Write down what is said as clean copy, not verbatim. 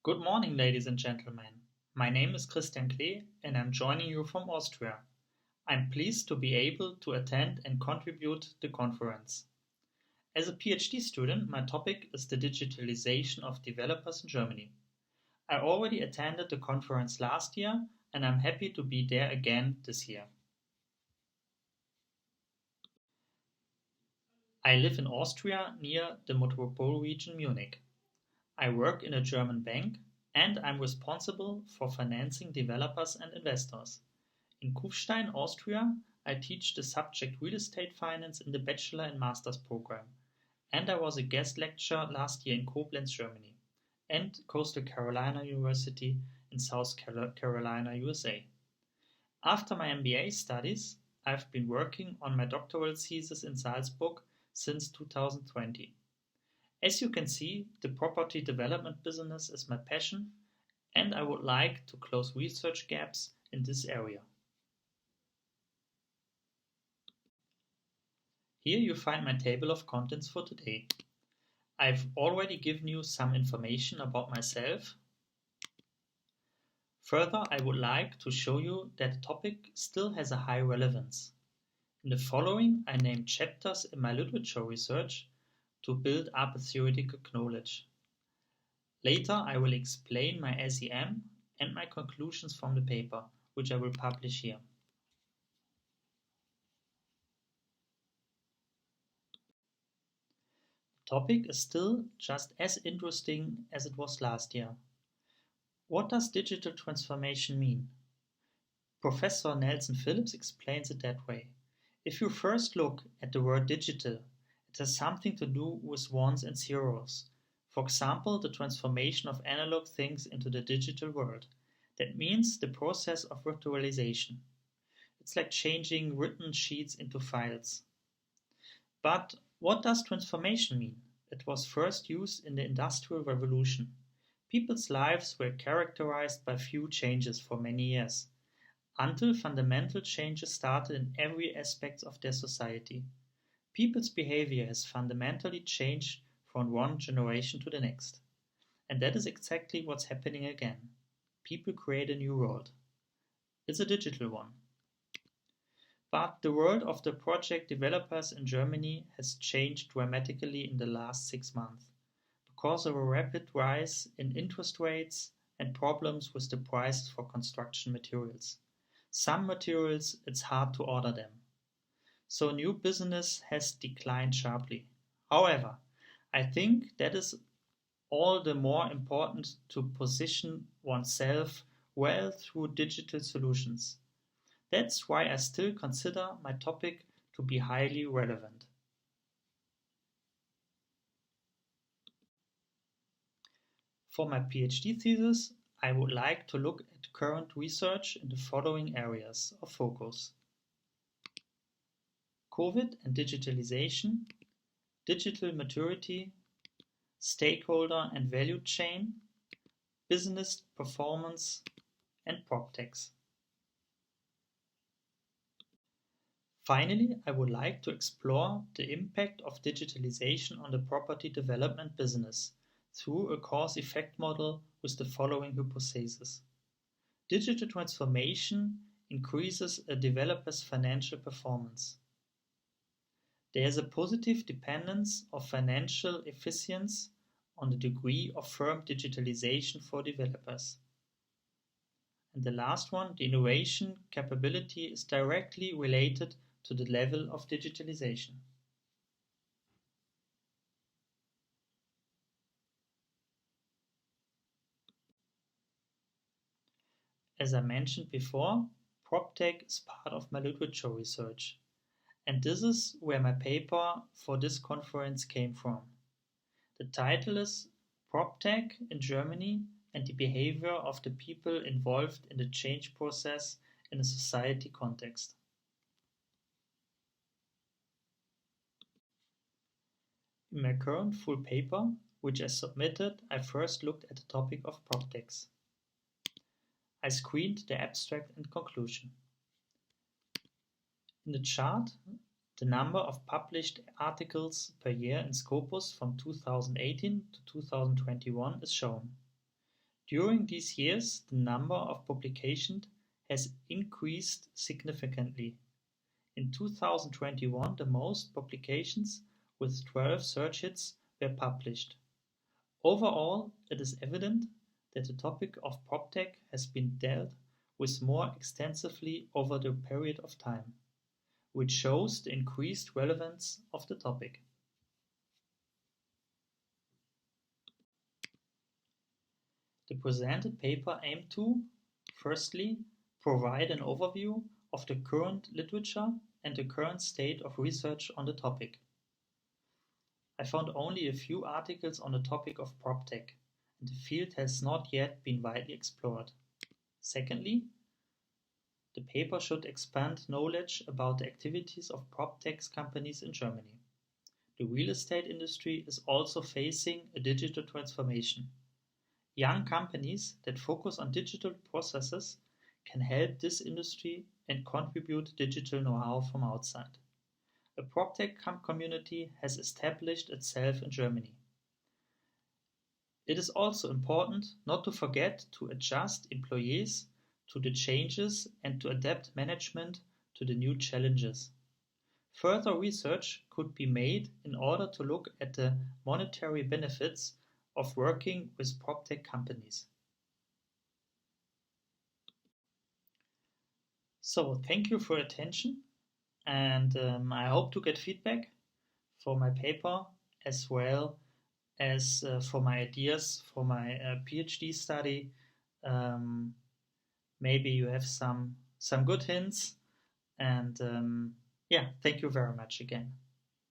Good morning, ladies and gentlemen. My name is Klee and I'm joining you from Austria. I'm pleased to be able to attend and contribute the conference. As a PhD student, my topic is the digitalization of developers in Germany. I already attended the conference last year and I'm happy to be there again this year. I live in Austria near the metropole region Munich. I work in a German bank and I'm responsible for financing developers and investors. In Kufstein, Austria, I teach the subject real estate finance in the bachelor and master's program. And I was a guest lecturer last year in Koblenz, Germany, and Coastal Carolina University in South Carolina, USA. After my MBA studies, I've been working on my doctoral thesis in Salzburg since 2020. As you can see, the property development business is my passion, and I would like to close research gaps in this area. Here you find my table of contents for today. I've already given you some information about myself. Further, I would like to show you that the topic still has a high relevance. In the following, I name chapters in my literature research to build up a theoretical knowledge. Later, I will explain my SEM and my conclusions from the paper, which I will publish here. The topic is still just as interesting as it was last year. What does digital transformation mean? Professor Nelson Phillips explains it that way. If you first look at the word digital, it has something to do with ones and zeros. For example, the transformation of analog things into the digital world. That means the process of virtualization. It's like changing written sheets into files. But what does transformation mean? It was first used in the Industrial Revolution. People's lives were characterized by few changes for many years, until fundamental changes started in every aspect of their society. People's behavior has fundamentally changed from one generation to the next. And that is exactly what's happening again. People create a new world. It's a digital one. But the world of the project developers in Germany has changed dramatically in the last 6 months because of a rapid rise in interest rates and problems with the prices for construction materials. Some materials, it's hard to order them. So new business has declined sharply. However, I think that is all the more important to position oneself well through digital solutions. That's why I still consider my topic to be highly relevant. For my PhD thesis, I would like to look at current research in the following areas of focus: COVID and digitalization, digital maturity, stakeholder and value chain, business performance, and PropTechs. Finally, I would like to explore the impact of digitalization on the property development business through a cause-effect model with the following hypothesis. Digital transformation increases a developer's financial performance. There is a positive dependence of financial efficiency on the degree of firm digitalization for developers. And the last one, the innovation capability is directly related to the level of digitalization. As I mentioned before, PropTech is part of my literature research, and this is where my paper for this conference came from. The title is PropTech in Germany and the Behavior of the People Involved in the Change Process in a Society Context. In my current full paper, which I submitted, I first looked at the topic of PropTechs. I screened the abstract and conclusion. In the chart, the number of published articles per year in Scopus from 2018 to 2021 is shown. During these years, the number of publications has increased significantly. In 2021, the most publications with 12 search hits were published. Overall, it is evident that the topic of PropTech has been dealt with more extensively over the period of time, which shows the increased relevance of the topic. The presented paper aimed to, firstly, provide an overview of the current literature and the current state of research on the topic. I found only a few articles on the topic of PropTech, and the field has not yet been widely explored. Secondly, the paper should expand knowledge about the activities of PropTech companies in Germany. The real estate industry is also facing a digital transformation. Young companies that focus on digital processes can help this industry and contribute digital know-how from outside. A PropTech community has established itself in Germany. It is also important not to forget to adjust employees to the changes and to adapt management to the new challenges. Further research could be made in order to look at the monetary benefits of working with PropTech companies. So thank you for your attention, and I hope to get feedback for my paper as well as for my ideas for my PhD study. Maybe you have some good hints, and yeah, thank you very much again.